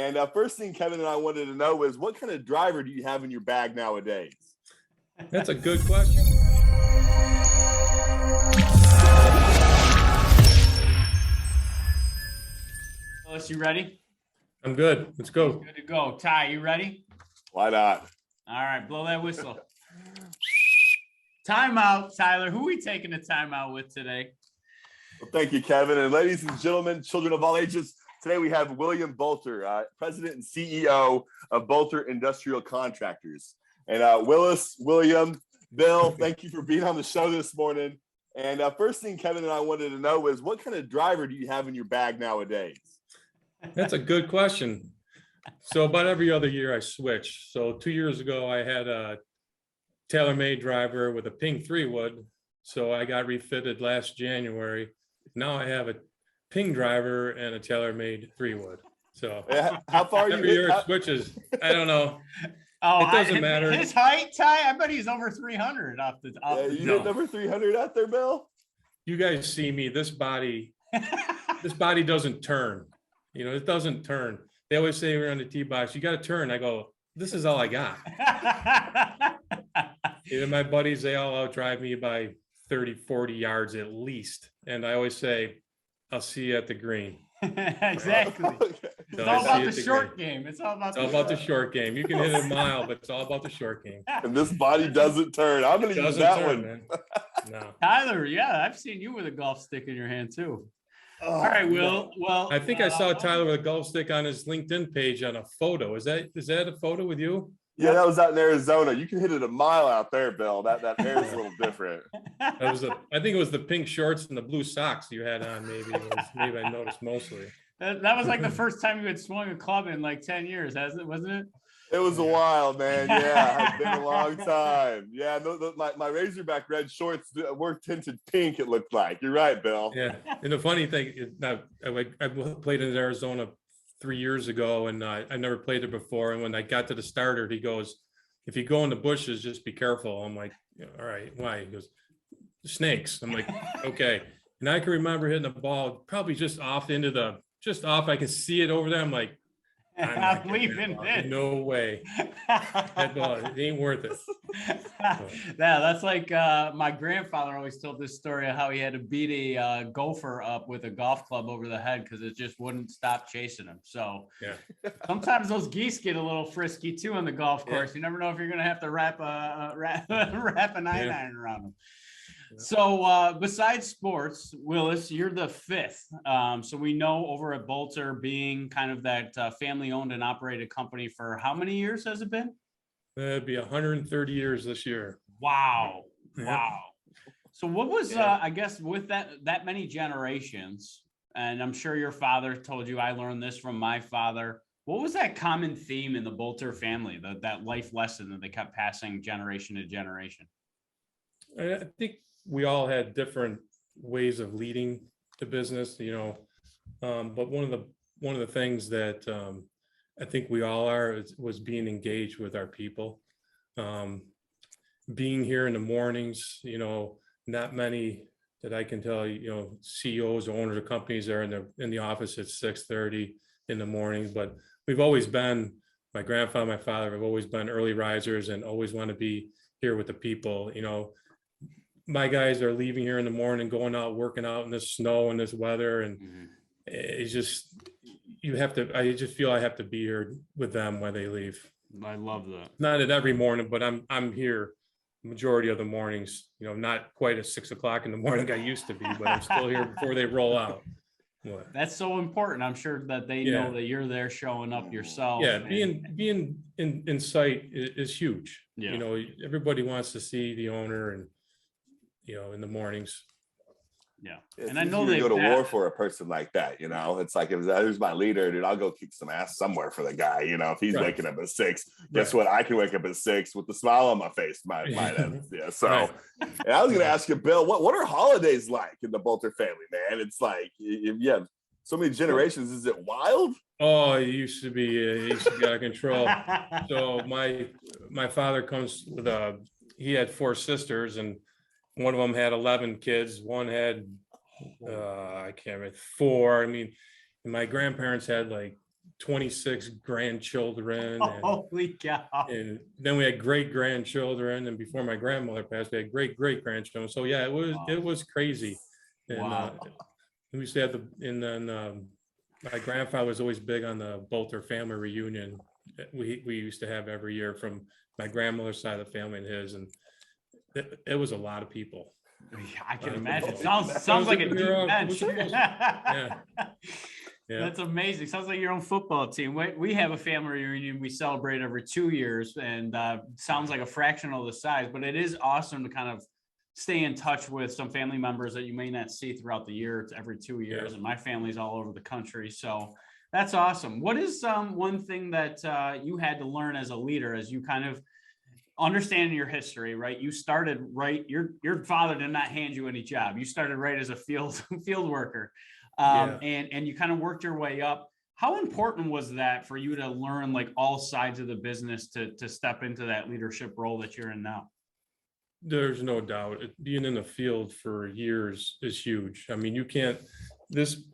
And first thing Kevin and I wanted to know is, what kind of driver do you have in your bag nowadays? That's a good question. Willis, you ready? I'm good. Let's go. Good to go. Ty, you ready? Why not? All right, blow that whistle. Timeout, Tyler. Who are we taking a timeout with today? Well, thank you, Kevin. And ladies and gentlemen, children of all ages, today we have William Boulter, President and CEO of Boulter Industrial Contractors. And Willis, William, Bill, thank you for being on the show this morning. And first thing Kevin and I wanted to know is, what kind of driver do you have in your bag nowadays? That's a good question. So about every other year I switch. So 2 years ago, I had a tailor-made driver with a ping 3-wood. So I got refitted last January. Now I have a ping driver and a tailor-made 3-wood. So how far every year it switches. I don't know. Oh, it doesn't matter. His height, Ty, I bet he's over 300 off the you hit number 300 out there, Bill? You guys see me, this body doesn't turn. You know, it doesn't turn. They always say we're on the tee box, you got to turn. I go, this is all I got. Even my buddies, they all outdrive me by 30, 40 yards at least. And I always say, I'll see you at the green. Exactly. It's all about the short game. It's all about the short game. You can hit a mile, but it's all about the short game. And this body doesn't turn. I'm going to use that one. Man. No. Tyler, yeah, I've seen you with a golf stick in your hand too. Oh, all right, Will. Well, I think I saw Tyler with a golf stick on his LinkedIn page on a photo. Is that a photo with you? Yeah, that was out in Arizona. You can hit it a mile out there, Bill. That air is a little different. I think it was the pink shorts and the blue socks you had on. Maybe I noticed mostly. That was like the first time you had swung a club in like 10 years, wasn't it? It was a while, man. Yeah, it's been a long time. Yeah, my Razorback red shorts were tinted pink, it looked like. You're right, Bill. Yeah, and the funny thing is, I played in Arizona 3 years ago, and I never played there before. And when I got to the starter, he goes, "If you go in the bushes, just be careful." I'm like, "All right, why?" He goes, "Snakes." I'm like, "Okay." And I can remember hitting the ball probably just off. I can see it over there. I'm like, I'm leaving it. No way. That ball, it ain't worth it. Yeah, that's like my grandfather always told this story of how he had to beat a gopher up with a golf club over the head because it just wouldn't stop chasing him. So yeah, sometimes those geese get a little frisky too on the golf course. Yeah. You never know if you're gonna have to wrap an iron around them. So besides sports, Willis, you're the fifth. So we know over at Boulter, being kind of that family owned and operated company for how many years has it been? It'd be 130 years this year. Wow. Yeah. Wow. So what was, I guess, with that many generations, and I'm sure your father told you, I learned this from my father. What was that common theme in the Boulter family, that life lesson that they kept passing generation to generation? I think we all had different ways of leading the business, but one of the things that I think we all was being engaged with our people, being here in the mornings. Not many that I can tell CEOs or owners of companies are in the office at 6:30 in the morning, but we've always been, my grandfather, my father have always been early risers and always want to be here with the people. My guys are leaving here in the morning, going out, working out in this snow and this weather. And it's just, I just feel I have to be here with them when they leave. I love that. Not at every morning, but I'm here majority of the mornings, not quite at 6 o'clock in the morning I used to be, but I'm still here before they roll out. What? That's so important. I'm sure that they know that you're there showing up yourself. Yeah, being in sight is huge. Yeah. Everybody wants to see the owner and in the mornings. Yeah. And I know they go to war for a person like that. It's like, if there's my leader, dude, I'll go kick some ass somewhere for the guy. If he's waking up at 6, guess what? I can wake up at 6 with a smile on my face. Yeah. So, and I was going to ask you, Bill, what are holidays like in the Boulter family, man? It's like, yeah, so many generations. Is it wild? Oh, it used to be out of control. So my father comes with he had 4 sisters, and one of them had 11 kids. One had, I can't remember, 4. I mean, my grandparents had like 26 grandchildren. And, holy cow. and then we had great grandchildren. And before my grandmother passed, we had great grandchildren. So yeah, it was crazy. And we used to have and then my grandfather was always big on the Boulter family reunion. We used to have every year from my grandmother's side of the family and his, and it was a lot of people. I can imagine. Sounds like a deep bench. Yeah. That's amazing. Sounds like your own football team. We have a family reunion we celebrate every 2 years, and sounds like a fraction of the size, but it is awesome to kind of stay in touch with some family members that you may not see throughout the year. It's every 2 years, and my family's all over the country. So that's awesome. What is one thing that you had to learn as a leader, as you kind of understand your history, right? You started right. Your father did not hand you any job. You started right as a field worker, and you kind of worked your way up. How important was that for you to learn like all sides of the business to step into that leadership role that you're in now? There's no doubt. Being in the field for years is huge. I mean,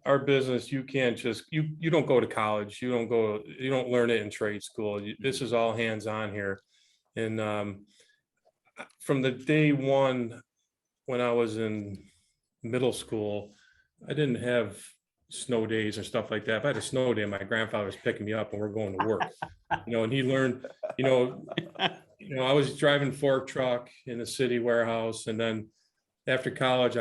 our business, you can't just, you don't go to college. You don't learn it in trade school. This is all hands-on here. And from the day one, when I was in middle school, I didn't have snow days and stuff like that. If I had a snow day, my grandfather was picking me up and we're going to work, and he learned, I was driving fork truck in the city warehouse. And then after college,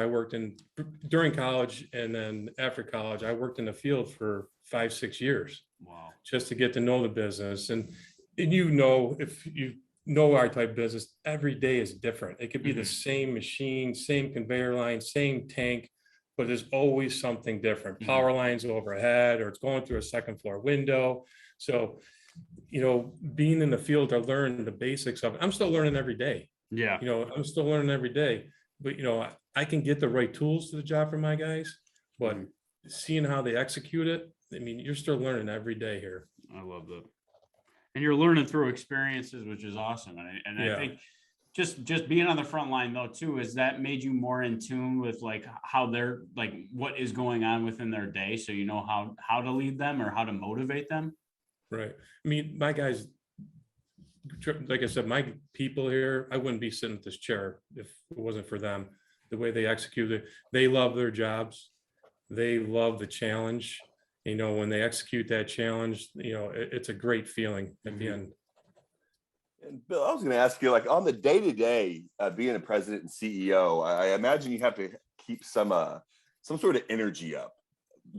during college. And then after college, I worked in the field for 5-6 years. Wow. Just to get to know the business. And if you know our type of business, every day is different. It could be the same machine, same conveyor line, same tank, but there's always something different. Power lines overhead, or it's going through a second floor window. So, being in the field, I learned the basics of it. I'm still learning every day. Yeah. I'm still learning every day, but I can get the right tools to the job for my guys, but seeing how they execute it, I mean, you're still learning every day here. I love that. And you're learning through experiences, which is awesome. And I think just being on the front line though, too, is that made you more in tune with like how they're like, what is going on within their day. So, how to lead them or how to motivate them. Right. I mean, my guys, like I said, my people here, I wouldn't be sitting at this chair if it wasn't for them. The way they execute it, they love their jobs. They love the challenge. When they execute that challenge, it's a great feeling at the end. And Bill, I was going to ask you, like on the day-to-day, being a president and CEO, I imagine you have to keep some sort of energy up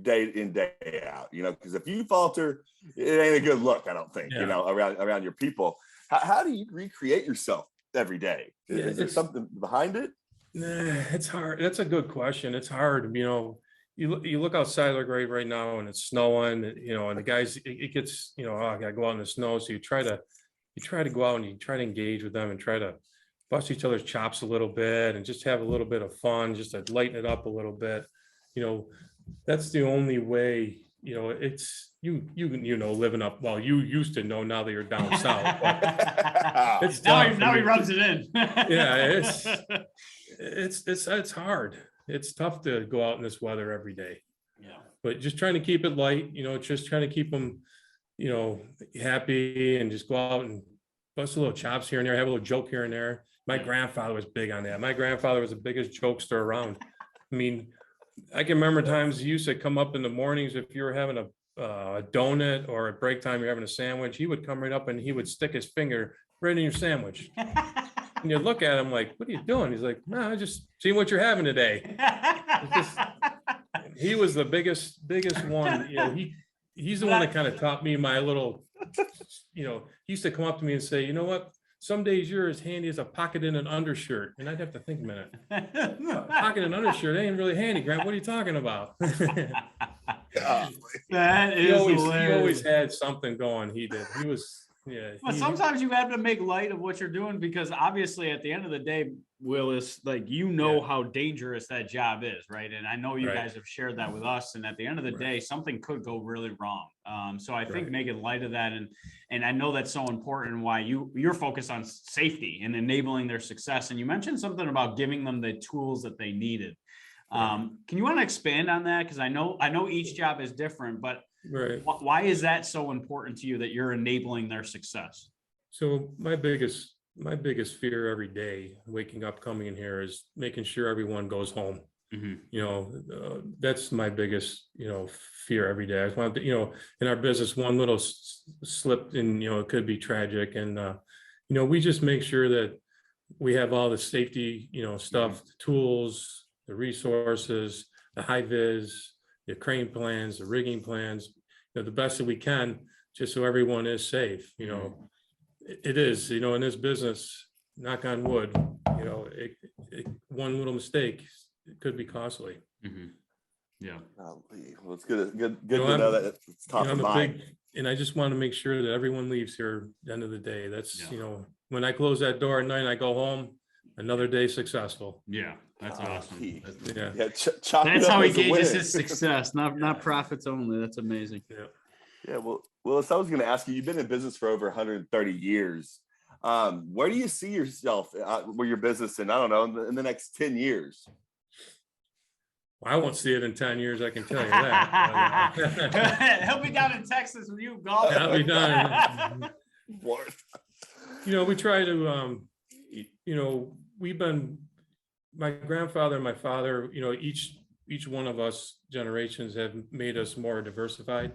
day in, day out, because if you falter, it ain't a good look, I don't think, around your people. How do you recreate yourself every day? Is there something behind it? It's hard. That's a good question. It's hard. You look outside like right now and it's snowing, and the guys, it gets, I gotta go out in the snow. So you try to go out and you try to engage with them and try to bust each other's chops a little bit and just have a little bit of fun, just to lighten it up a little bit. That's the only way, it's living up. Well, you used to know, now that you're down south. It's now he rubs it in. Yeah, it's hard. It's tough to go out in this weather every day. Yeah. But just trying to keep it light, just trying to keep them, happy, and just go out and bust a little chops here and there, have a little joke here and there. My grandfather was big on that. My grandfather was the biggest jokester around. I mean, I can remember times he used to come up in the mornings if you were having a donut, or at break time you're having a sandwich, he would come right up and he would stick his finger right in your sandwich. And you look at him like, what are you doing? He's like, no, just seeing what you're having today. He was the biggest one. He's the one that kind of taught me my little, he used to come up to me and say, you know what? Some days you're as handy as a pocket in an undershirt. And I'd have to think a minute. Pocket in an undershirt ain't really handy, Grant. What are you talking about? That he is always had something going. He did. He was. Yeah. But sometimes you have to make light of what you're doing, because obviously at the end of the day, Willis, like, how dangerous that job is, right? And I know you guys have shared that with us. And at the end of the day, something could go really wrong. So I think making light of that, and I know that's so important, why you're focused on safety and enabling their success. And you mentioned something about giving them the tools that they needed. Can you want to expand on that? Because I know each job is different, but Right. Why is that so important to you that you're enabling their success? So my biggest fear every day, waking up, coming in here, is making sure everyone goes home. That's my biggest, fear every day. I just want to, in our business, one little slip and, it could be tragic. And, we just make sure that we have all the safety, stuff, the tools, the resources, the high vis, the crane plans, the rigging plans, the best that we can, just so everyone is safe. It is, in this business, knock on wood, one little mistake, it could be costly. Yeah. Well, it's good to know that it's top of mind. And I just want to make sure that everyone leaves here at the end of the day. That's, when I close that door at night and I go home, another day successful. Yeah, that's awesome. That's how he gauges his success, not profits only. That's amazing. Yeah. Well, Willis, I was going to ask you, you've been in business for over 130 years. Where do you see yourself with your business in, I don't know, in the next 10 years? Well, I won't see it in 10 years, I can tell you that. He'll be down in Texas with you golfing. I'll be done. We try to, my grandfather and my father, each one of us generations have made us more diversified.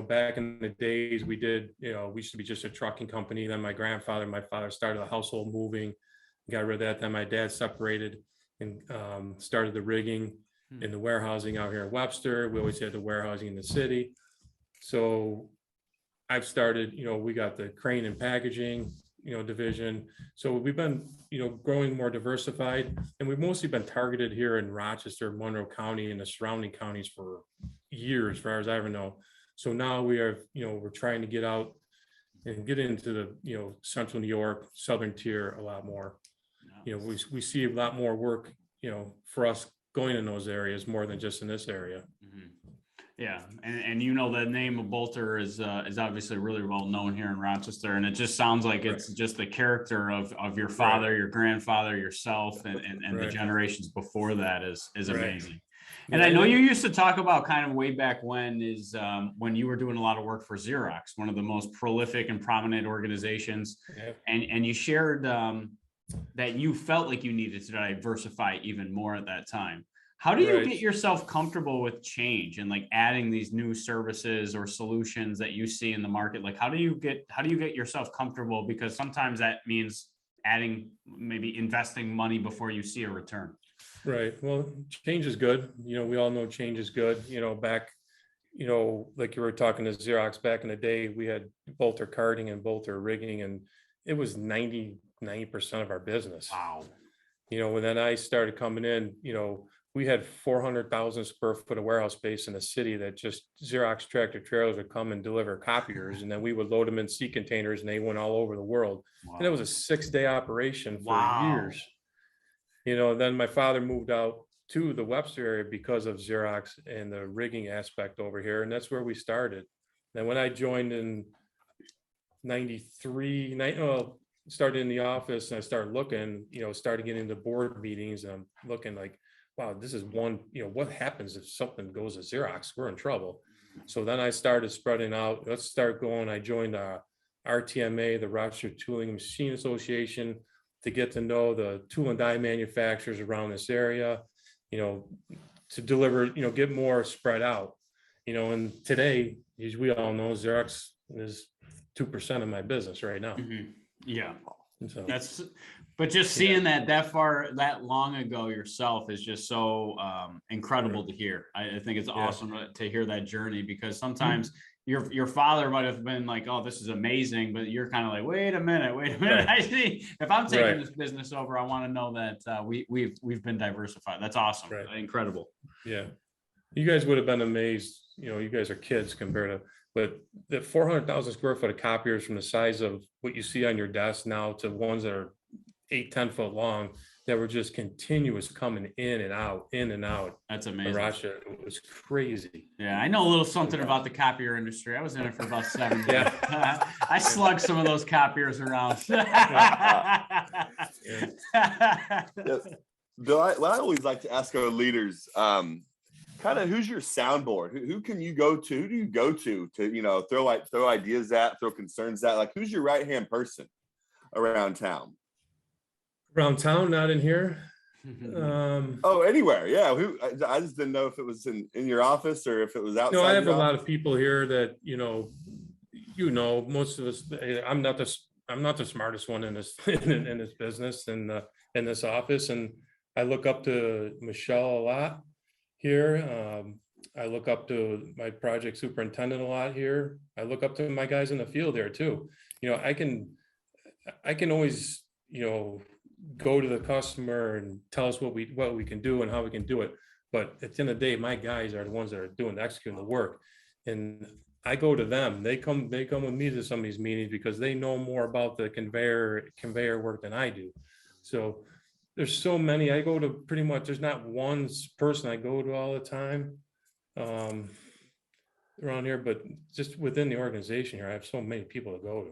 Back in the days we did, we used to be just a trucking company. Then my grandfather and my father started a household moving, got rid of that. Then my dad separated and started the rigging and the warehousing out here in Webster. We always had the warehousing in the city. So I've started, we got the crane and packaging, division. So we've been, growing more diversified, and we've mostly been targeted here in Rochester, Monroe County, and the surrounding counties for years, as far as I ever know. So now we are, we're trying to get out and get into the, central New York, southern tier a lot more. We see a lot more work, for us going in those areas more than just in this area. Yeah, and the name of Boulter is obviously really well known here in Rochester, and it just sounds like it's just the character of your father, your grandfather, yourself, and the generations before that is amazing. And I know you used to talk about kind of way back when you were doing a lot of work for Xerox, one of the most prolific and prominent organizations, and you shared that you felt like you needed to diversify even more at that time. How do you get yourself comfortable with change and like adding these new services or solutions that you see in the market? Like, how do you get yourself comfortable? Because sometimes that means maybe investing money before you see a return. Right. Well, change is good. We all know change is good. Back, like you were talking to Xerox back in the day, we had Boulter carting and Boulter rigging, and it was 90% of our business. Wow. When then I started coming in, we had 400,000 square foot of warehouse space in the city that just Xerox tractor trailers would come and deliver copiers, and then we would load them in sea containers, and they went all over the world. Wow. And it was a 6-day operation for years. Then my father moved out to the Webster area because of Xerox and the rigging aspect over here, and that's where we started. Then when I joined in 93, started in the office, and I started looking, started getting into board meetings, and I'm looking like, wow, this is one, what happens if something goes to Xerox? We're in trouble. So then I started spreading out. Let's start going. I joined RTMA, the Rochester Tooling Machine Association, to get to know the tool and die manufacturers around this area, to deliver, get more spread out, and today, as we all know, Xerox is 2% of my business right now. Yeah. So but just seeing that long ago yourself is just so incredible to hear. I think it's awesome to hear that journey, because sometimes your father might have been like, oh, this is amazing, but you're kind of like, wait a minute. I see, if I'm taking this business over, I want to know that we've been diversified. That's awesome. Incredible. Yeah. You guys would have been amazed. You guys are kids compared to, but the 400,000 square foot of copiers, from the size of what you see on your desk now to ones that are 8-10 foot long, that were just continuous coming in and out. That's amazing. Rochester, it was crazy. Yeah, I know a little something about the copier industry. I was in it for about 7 years. I slugged some of those copiers around. Bill, what I always like to ask our leaders, kind kind of, who's your soundboard? Who can you go to? Who do you go to, you know, throw ideas at, throw concerns at? Like, who's your right-hand person around town? Around town, not in here. Oh, anywhere. Yeah. I just didn't know if it was in your office or if it was outside. No, I have a lot of people here that, you know, most of us, I'm not the smartest one in this, in this business and in this office. And I look up to Michelle a lot here. I look up to my project superintendent a lot here. I look up to my guys in the field there too. You know, I can always, you know, go to the customer and tell us what we can do and how we can do it. But at the end of the day, my guys are the ones that are executing the work. And I go to them. They come with me to some of these meetings because they know more about the conveyor work than I do. So there's so many. I go to pretty much, there's not one person I go to all the time around here, but just within the organization here, I have so many people to go to.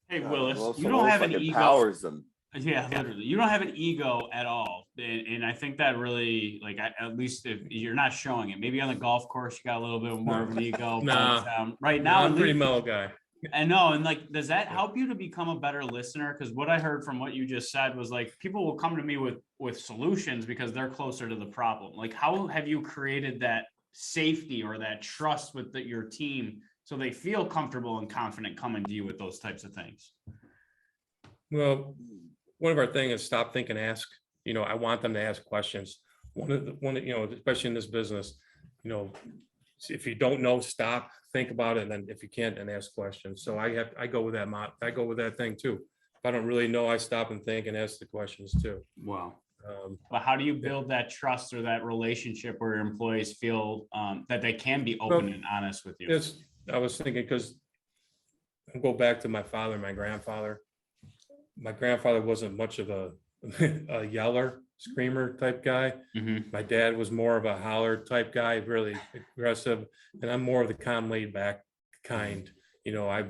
Hey, Willis, you don't have an ego. Empowers them. Yeah, literally. You don't have an ego at all. And I think that really, like, at least if you're not showing it, maybe on the golf course, you got a little bit more of an ego. Nah, but, right now, I'm a pretty mellow guy. I know. And like, does that help you to become a better listener? Because what I heard from what you just said was like, people will come to me with solutions because they're closer to the problem. Like, how have you created that safety or that trust with your team so they feel comfortable and confident coming to you with those types of things? Well, one of our things is stop, think, and ask. You know, I want them to ask questions. One of you know, especially in this business, you know, if you don't know, stop, think about it, and then if you can't, then ask questions. So I go with that I go with that thing too. If I don't really know, I stop and think and ask the questions too. Wow. But how do you build that trust or that relationship where your employees feel that they can be open and honest with you? I was thinking, because I'll go back to my father and my grandfather. My grandfather wasn't much of a yeller, screamer type guy. Mm-hmm. My dad was more of a holler type guy, really aggressive, and I'm more of the calm, laid back kind. You know,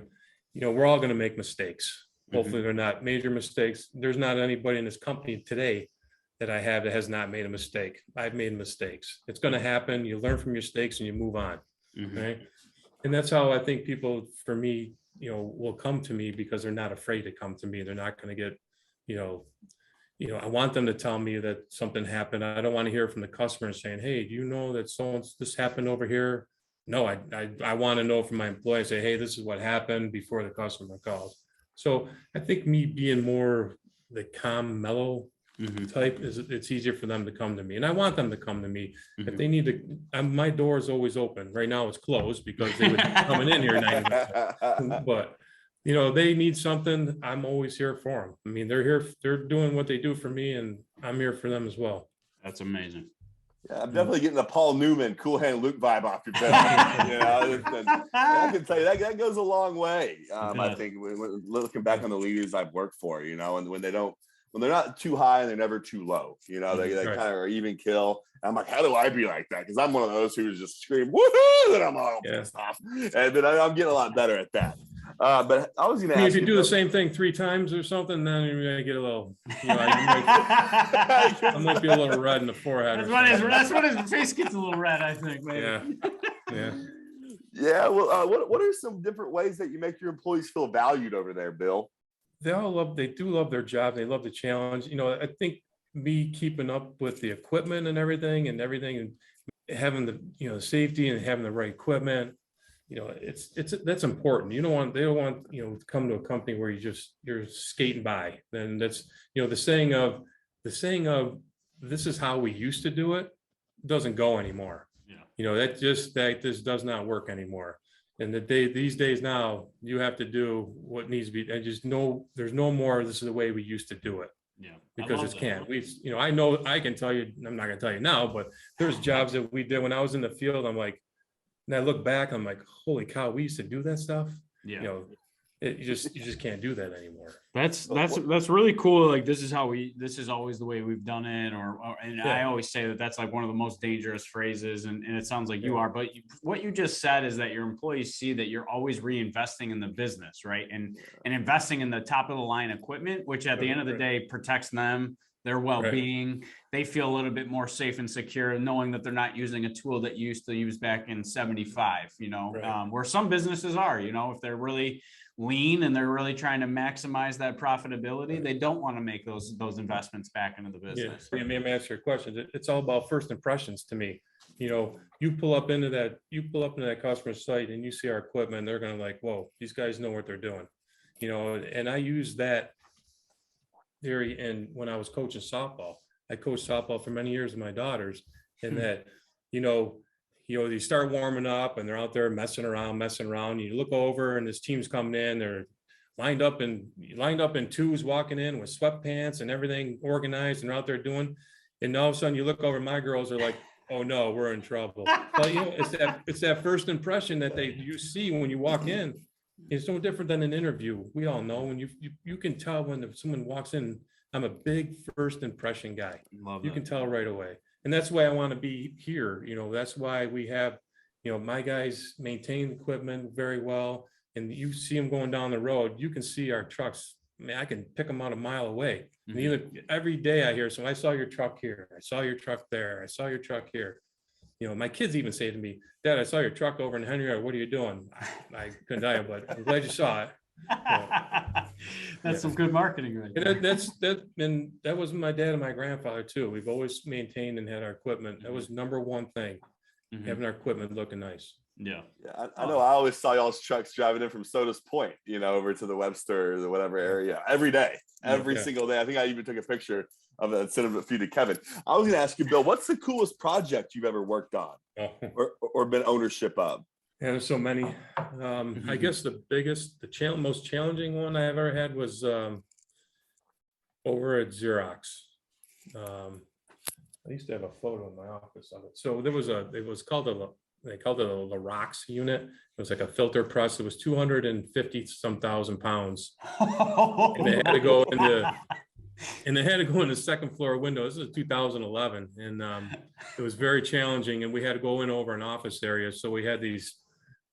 we're all going to make mistakes. Hopefully they're not major mistakes. There's not anybody in this company today that I have that has not made a mistake. I've made mistakes. It's going to happen. You learn from your mistakes and you move on. Right. And that's how I think people, for me, you know, will come to me, because they're not afraid to come to me. They're not going to get, you know, I want them to tell me that something happened. I don't want to hear from the customer saying, hey, do you know that this happened over here? No, I want to know from my employee, say, hey, this is what happened, before the customer calls. So I think me being more the calm, mellow type, it's easier for them to come to me, and I want them to come to me. If they need to, my door is always open. Right now it's closed because they would be coming in here 90%. But you know, they need something, I'm always here for them. I mean, they're here, they're doing what they do for me, and I'm here for them as well. That's amazing. Yeah, I'm definitely getting the Paul Newman, Cool Hand Luke vibe off your bed. You know, I can tell you that goes a long way. I think when looking back on the leaders I've worked for, you know, and when they're not too high and they're never too low, you know, they kind of are even kill. And I'm like, how do I be like that? Because I'm one of those who just scream woohoo, and I'm all pissed off. And then I'm getting a lot better at that. But I was going to ask, if you do the same thing 3 times or something, then you're going to get a little, you know, I might be a little red in the forehead. That's when his face gets a little red, I think. Maybe. Yeah. Well, what are some different ways that you make your employees feel valued over there, Bill? They do love their job. They love the challenge. You know, I think me keeping up with the equipment and everything and having the, you know, safety and having the right equipment, you know, that's important. They don't want, you know, to come to a company where you're skating by. Then that's, you know, the saying of this is how we used to do it doesn't go anymore. Yeah. You know, that this does not work anymore. And these days now, you have to do what needs to be. I just know there's no more. This is the way we used to do it. Yeah, because it can't. I know I can tell you. I'm not going to tell you now, but there's jobs that we did when I was in the field. I'm like, and I look back, I'm like, holy cow, we used to do that stuff. Yeah, you know, you just can't do that anymore. That's really cool. Like, this is always the way we've done it. I always say that's like one of the most dangerous phrases. And it sounds like you are, but what you just said is that your employees see that you're always reinvesting in the business, right? And investing in the top of the line equipment, which at the end of the day protects them their well-being. They feel a little bit more safe and secure knowing that they're not using a tool that you used to use back in 75, where some businesses are, if they're really lean and they're really trying to maximize that profitability, they don't want to make those investments back into the business. Yeah, let me answer your question. It's all about first impressions to me. You pull up into that customer site and you see our equipment, they're going to like, whoa, these guys know what they're doing. And I use that theory. And when I was coaching softball, I coached softball for many years with my daughters, and that, you start warming up and they're out there messing around. You look over and this team's coming in, they're lined up in twos, walking in with sweatpants and everything organized, and they're out there doing. And all of a sudden you look over, my girls are like, oh no, we're in trouble. But it's that first impression that you see when you walk in. It's no different than an interview. We all know when you can tell when someone walks in. I'm a big first impression guy. You can tell right away. And that's why I want to be here. That's why we have, my guys maintain the equipment very well. And you see them going down the road, you can see our trucks. I mean, I can pick them out a mile away. Mm-hmm. And every day I hear, so I saw your truck here. I saw your truck there. I saw your truck here. My kids even say to me, Dad, I saw your truck over in Henry Yard. What are you doing? I couldn't tell you, but I'm glad you saw it. That's some good marketing, right? And that was my dad and my grandfather too. We've always maintained and had our equipment. That was number one thing, having our equipment looking nice. Yeah. I know. I always saw y'all's trucks driving in from Sodas Point, over to the Webster or the whatever area every day, every single day. I think I even took a picture of it and sent a few to Kevin. I was going to ask you, Bill, what's the coolest project you've ever worked on or been ownership of? Yeah, there's so many. I guess the most challenging one I ever had was over at Xerox. I used to have a photo in my office of it. So they called it a LaRox unit. It was like a filter press. It was 250 some thousand pounds. And they had to go in the second floor window. This is 2011. And it was very challenging. And we had to go in over an office area. So we had these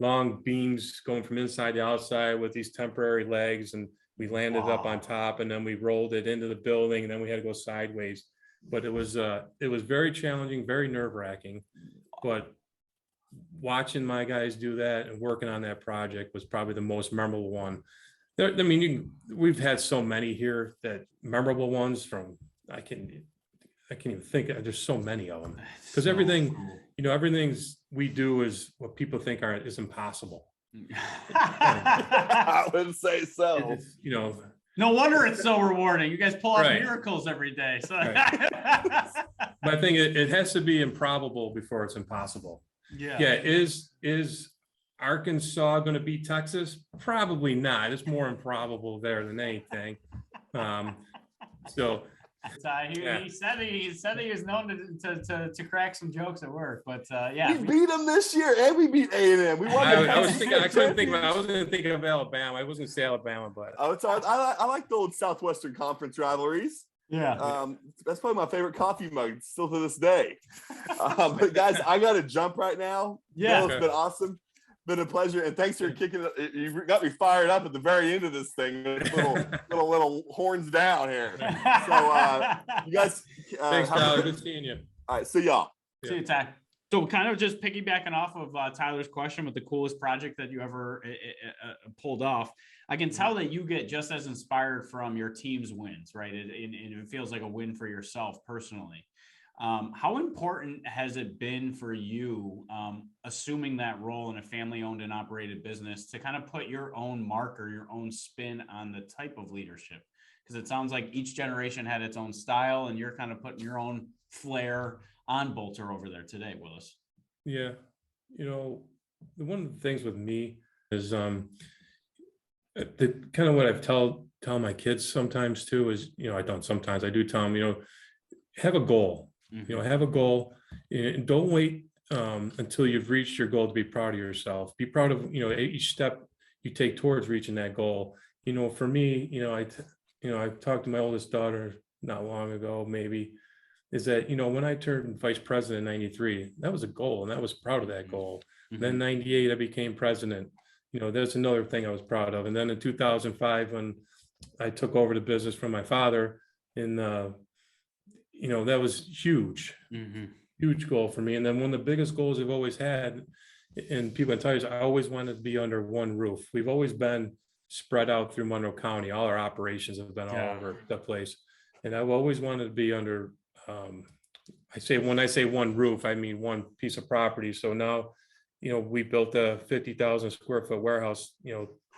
long beams going from inside to outside with these temporary legs, and we landed up on top, and then we rolled it into the building, and then we had to go sideways. But it was very challenging, very nerve-wracking. But watching my guys do that and working on that project was probably the most memorable one. I mean, we've had so many here that memorable ones from I can't even think. There's so many of them because everything, everything's we do is what people think is impossible. I wouldn't say so. No wonder it's so rewarding. You guys pull off miracles every day. So. But I think it has to be improbable before it's impossible. Yeah. Is Arkansas going to beat Texas? Probably not. It's more improbable there than anything. He said he was known to crack some jokes at work, but we beat them this year, and we beat A&M. We won. I was going to think of Alabama. I wasn't going to say Alabama, but I like the old Southwestern Conference rivalries. Yeah, that's probably my favorite coffee mug still to this day. But guys, I got to jump right now. Yeah, It's been awesome. Been a pleasure, and thanks for kicking it. You got me fired up at the very end of this thing. Little horns down here. So you guys, thanks, Tyler. Good seeing you. All right, see y'all. See you, Ty. So kind of just piggybacking off of Tyler's question with the coolest project that you ever pulled off. I can tell that you get just as inspired from your team's wins, right? And it feels like a win for yourself personally. How important has it been for you, assuming that role in a family-owned and operated business, to kind of put your own mark or your own spin on the type of leadership? Because it sounds like each generation had its own style, and you're kind of putting your own flair on Boulter over there today, Willis. Yeah, one of the things with me is the kind of what I've tell my kids sometimes too is, I do tell them, have a goal. Have a goal, and don't wait until you've reached your goal to be proud of yourself. Be proud of, each step you take towards reaching that goal. For me, I talked to my oldest daughter not long ago, maybe, is that, when I turned vice president in 93, that was a goal, and I was proud of that goal. Mm-hmm. Then 98, I became president. That's another thing I was proud of. And then in 2005, when I took over the business from my father in that was huge, huge goal for me. And then one of the biggest goals I've always had, and people can tell you, I always wanted to be under one roof. We've always been spread out through Monroe County. All our operations have been all over the place. And I've always wanted to be under, when I say one roof, I mean one piece of property. So now, we built a 50,000 square foot warehouse,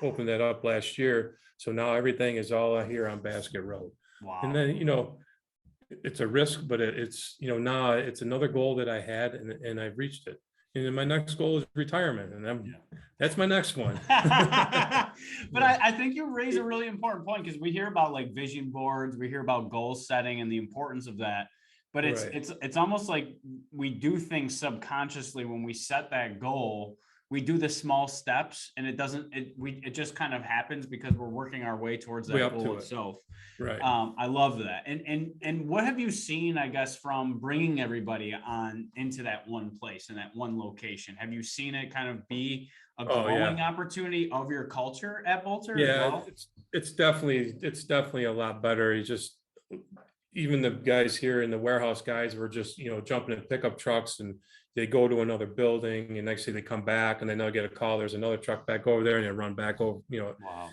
opened that up last year. So now everything is all here on Basket Road. Wow. And then, it's a risk, but it's, now it's another goal that I had, and I've reached it. And then my next goal is retirement, and that's my next one. But I think you raise a really important point, because we hear about like vision boards, we hear about goal setting and the importance of that. But it's almost like we do things subconsciously when we set that goal. We do the small steps, and it just kind of happens because we're working our way towards that goal itself. Right. I love that. And what have you seen, I guess, from bringing everybody on into that one place and that one location? Have you seen it kind of be a growing opportunity of your culture at Boulter? Yeah, as well? it's definitely a lot better. It's just, even the guys here in the warehouse guys were just, jumping in pickup trucks, and they go to another building, and next thing they come back and then they'll get a call, there's another truck back over there, and they run back over, Wow.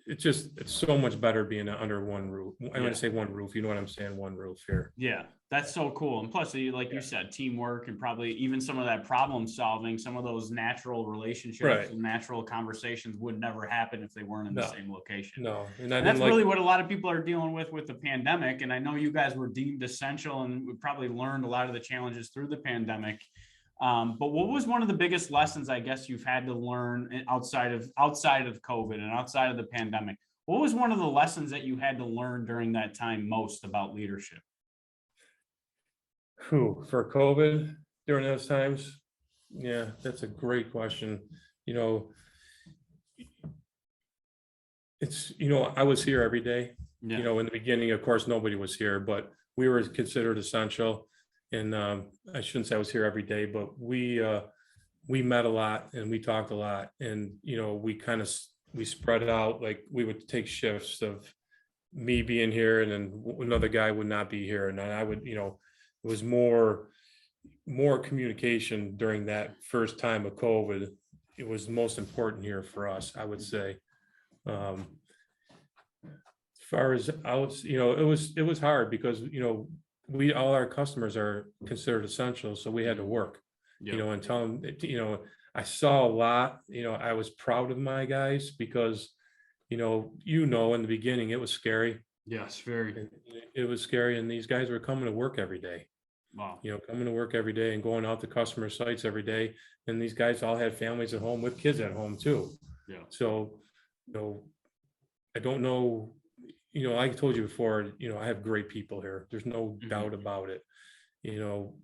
It's so much better being under one roof. I'm going to say one roof, you know what I'm saying? One roof here. Yeah, that's so cool. And plus, like you said, teamwork, and probably even some of that problem solving, some of those natural relationships and natural conversations would never happen if they weren't in the same location. No. And that's really what a lot of people are dealing with the pandemic. And I know you guys were deemed essential, and we probably learned a lot of the challenges through the pandemic. But what was one of the biggest lessons, I guess, you've had to learn outside of COVID and outside of the pandemic? What was one of the lessons that you had to learn during that time most about leadership? For COVID during those times? Yeah, that's a great question. It's, I was here every day. In the beginning, of course, nobody was here, but we were considered essential. And I shouldn't say I was here every day, but we met a lot, and we talked a lot, and we spread out. Like, we would take shifts of me being here, and then another guy would not be here, and then I would, it was more communication during that first time of COVID. It was most important here for us, I would say. As far as it was hard because all our customers are considered essential, so we had to work, and tell them, I saw a lot, I was proud of my guys because, in the beginning, it was scary. Yes, very. It was scary, and these guys were coming to work every day. Wow. Coming to work every day and going out to customer sites every day. And these guys all had families at home with kids at home too. Yeah. So, I don't know, I told you before, I have great people here. There's no doubt about it.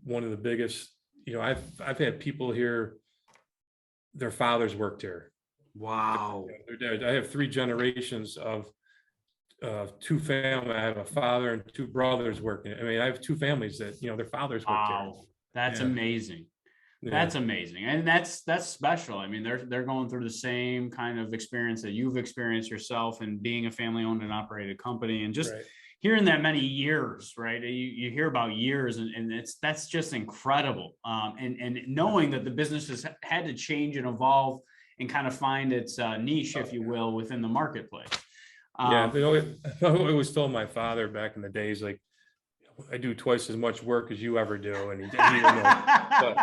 One of the biggest, I've had people here, their fathers worked here. Wow. I have 3 generations of two families. I have a father and 2 brothers working. I mean, I have 2 families that, their fathers worked here. That's amazing. That's amazing. And that's special. I mean, they're going through the same kind of experience that you've experienced yourself, and being a family owned and operated company, and just hearing that many years, right? You hear about years, and that's just incredible. And knowing that the business has had to change and evolve and kind of find its niche, if you will, within the marketplace. I always told my father back in the days, like, I do twice as much work as you ever do, and he didn't know.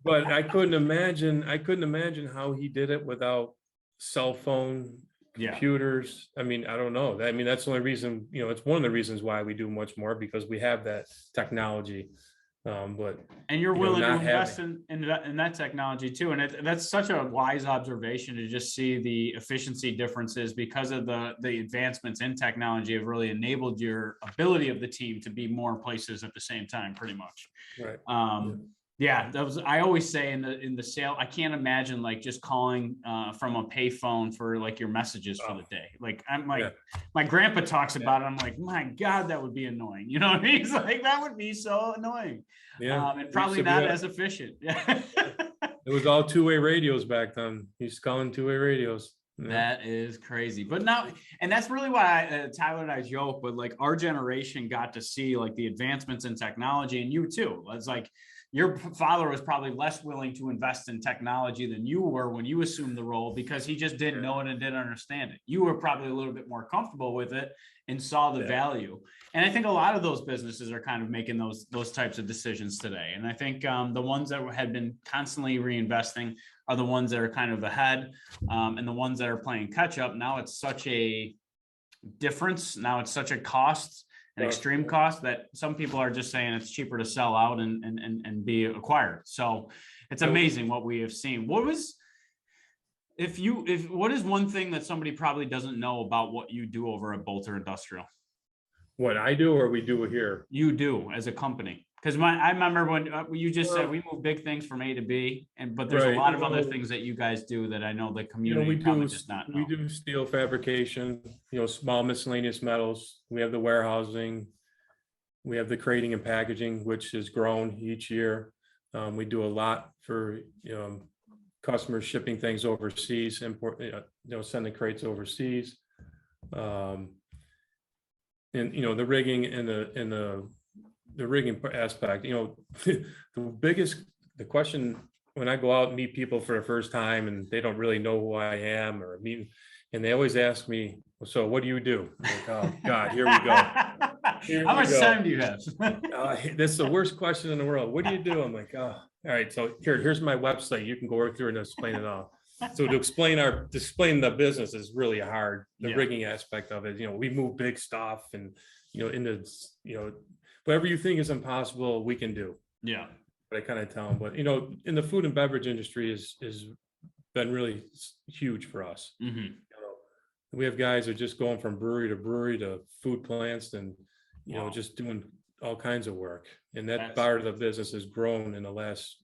But I couldn't imagine how he did it without cell phone, computers. I mean, I don't know. I mean, that's the only reason, it's one of the reasons why we do much more, because we have that technology. And you're willing to invest in that technology too. And that's such a wise observation, to just see the efficiency differences, because of the advancements in technology have really enabled your ability of the team to be more places at the same time, pretty much. Right. I always say in the sale, I can't imagine like just calling from a pay phone for like your messages for the day. Like, I'm like, my grandpa talks about it. I'm like, my God, that would be annoying. You know what I mean? He's like, that would be so annoying. And probably not as efficient. It was all 2-way radios back then. He's calling 2-way radios. That is crazy. But now, and that's really why Tyler and I joke, but like our generation got to see like the advancements in technology, and you too. It's like your father was probably less willing to invest in technology than you were when you assumed the role because he just didn't know it and didn't understand it. You were probably a little bit more comfortable with it and saw the value. And I think a lot of those businesses are kind of making those types of decisions today. And I think the ones that had been constantly reinvesting are the ones that are kind of ahead, and the ones that are playing catch up. Now it's such a difference. Now it's such a cost, an extreme cost, that some people are just saying it's cheaper to sell out and be acquired. So it's amazing what we have seen. What is one thing that somebody probably doesn't know about what you do over at Boulter Industrial? What I do or we do here? You do as a company. Because I remember when you just said we move big things from A to B, but there's a lot of other things that you guys do that I know the community probably does not know. We do steel fabrication, small miscellaneous metals. We have the warehousing. We have the crating and packaging, which has grown each year. We do a lot for customers shipping things overseas, sending crates overseas. And the rigging and the rigging aspect, the question when I go out and meet people for the first time and they don't really know who I am and they always ask me, so what do you do? I'm like, oh God, here we go. How much time do you have? That's the worst question in the world. What do you do? I'm like, oh, all right. So here's my website. You can go right through and explain it all. So to explain the business is really hard. The rigging aspect of it, we move big stuff and, whatever you think is impossible, we can do. Yeah. But I kind of tell them, but in the food and beverage industry is been really huge for us. Mm-hmm. We have guys that are just going from brewery to food plants and, just doing all kinds of work. And that part of the business has grown in the last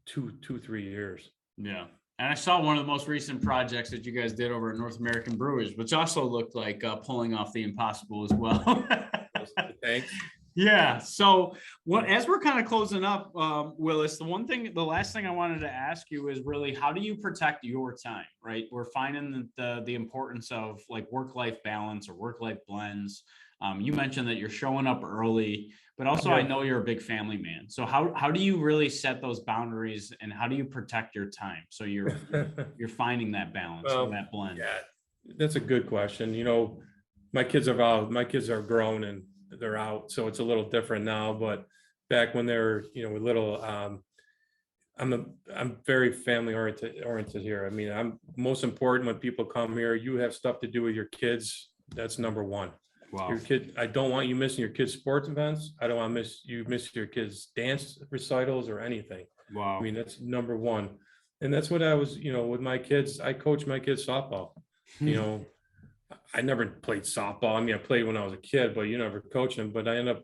3 years. Yeah. And I saw one of the most recent projects that you guys did over at North American Brewers, which also looked like pulling off the impossible as well. Thanks. Yeah. So as we're kind of closing up, Willis, the last thing I wanted to ask you is really, how do you protect your time, right? We're finding the importance of like work-life balance or work-life blends. You mentioned that you're showing up early, but also I know you're a big family man. So how do you really set those boundaries and how do you protect your time? So you're finding that balance or that blend. Yeah, that's a good question. My kids are grown and they're out, so it's a little different now, but back when they're little, I'm very family oriented here. I mean, I'm most important when people come here, you have stuff to do with your kids. That's number one. Wow. Your kid, I don't want you missing your kids' sports events. I don't want miss your kids' dance recitals or anything. Wow. I mean, that's number one. And that's what I was, with my kids, I coach my kids softball. I never played softball. I mean, I played when I was a kid, but you never coach them. But I ended up,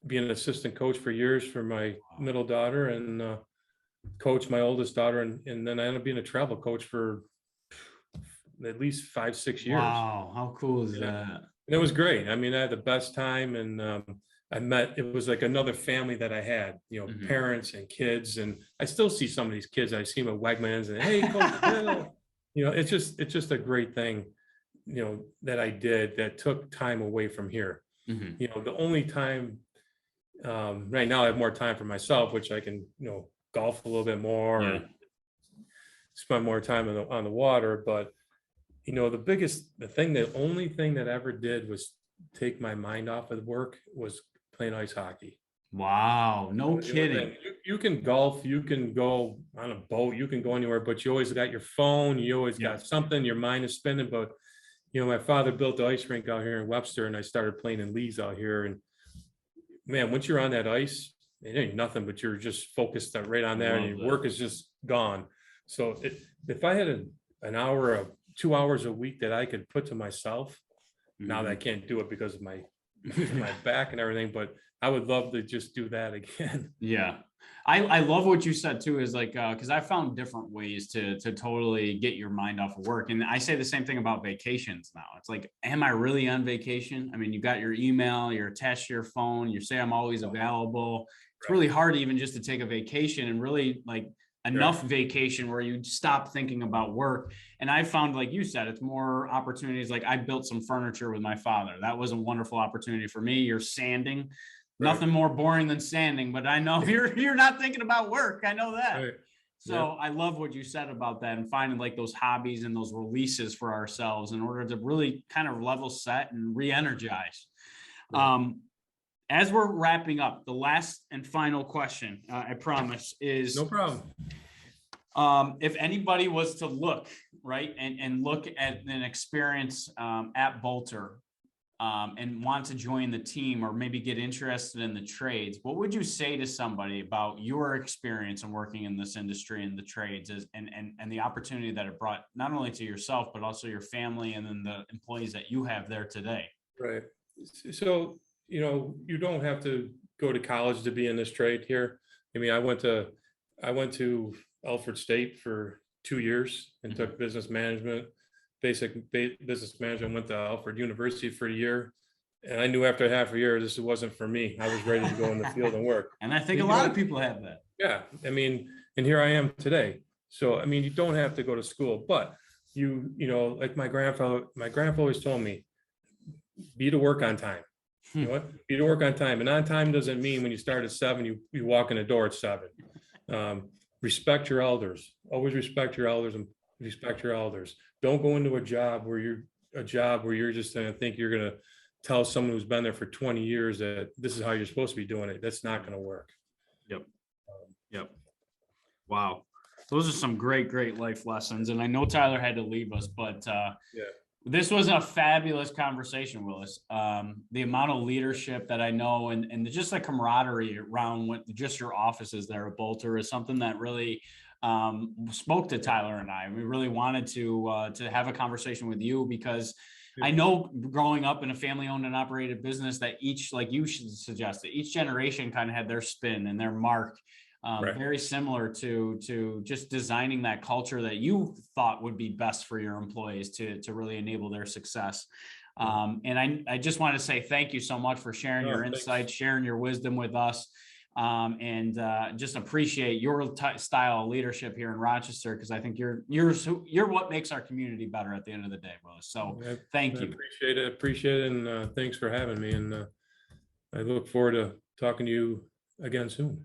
being an assistant coach for years for my middle daughter and coach my oldest daughter. And then I ended up being a travel coach for at least 5-6 years. Wow. How cool is that? And it was great. I mean, I had the best time and it was like another family that I had, parents and kids. And I still see some of these kids. I see them at Wegmans and, hey, Coach Bill. It's just a great thing. That I did that took time away from here. Mm-hmm. The only time right now I have more time for myself, which I can, golf a little bit more, or spend more time on the water. But, the only thing that ever did was take my mind off of work was playing ice hockey. Wow. No kidding. You can golf, you can go on a boat, you can go anywhere, but you always got your phone, you always got something, your mind is spinning. But my father built the ice rink out here in Webster, and I started playing in leagues out here. And man, once you're on that ice, it ain't nothing, but you're just focused right on that, and your work is just gone. So if I had an hour or 2 hours a week that I could put to myself, now that I can't do it because of my back and everything, but I would love to just do that again. Yeah. I love what you said too, is like, cause I found different ways to totally get your mind off of work. And I say the same thing about vacations now. It's like, am I really on vacation? I mean, you got your email, you're attached to your phone, you say I'm always available. It's really hard even just to take a vacation and really like enough vacation where you stop thinking about work. And I found, like you said, it's more opportunities. Like I built some furniture with my father. That was a wonderful opportunity for me. You're sanding, nothing more boring than sanding, but I know you're not thinking about work. I know that. Right. So I love what you said about that, and finding like those hobbies and those releases for ourselves in order to really kind of level set and re-energize. Right. As we're wrapping up, the last and final question, I promise, is no problem. If anybody was to look, right, and look at an experience at Boulter and want to join the team or maybe get interested in the trades, what would you say to somebody about your experience in working in this industry and the trades and the opportunity that it brought not only to yourself, but also your family and then the employees that you have there today? Right. So, you don't have to go to college to be in this trade here. I mean, I went to Alfred State for 2 years and took business management, basic business management, went to Alfred University for a year. And I knew after half a year, this wasn't for me. I was ready to go in the field and work. And I think a lot of people have that. Yeah. I mean, and here I am today. So, I mean, you don't have to go to school, but like my grandfather always told me, be to work on time. You know what? Be to work on time. And on time doesn't mean when you start at 7, you walk in the door at 7. Respect your elders. Always respect your elders and respect your elders. Don't go into a job where you're just going to think you're going to tell someone who's been there for 20 years that this is how you're supposed to be doing it. That's not going to work. Yep. Wow. Those are some great life lessons. And I know Tyler had to leave us, but this was a fabulous conversation, Willis. The amount of leadership that I know and just the camaraderie around just your offices there at Boulter is something that really spoke to Tyler and I. We really wanted to have a conversation with you because I know growing up in a family-owned and operated business that each, like you should suggest, that each generation kind of had their spin and their mark. Very similar to just designing that culture that you thought would be best for your employees to really enable their success. And I just want to say thank you so much for sharing your insights, sharing your wisdom with us, and just appreciate your style of leadership here in Rochester, because I think you're what makes our community better at the end of the day, Willis. So thank you. Appreciate it, and thanks for having me. And I look forward to talking to you again soon.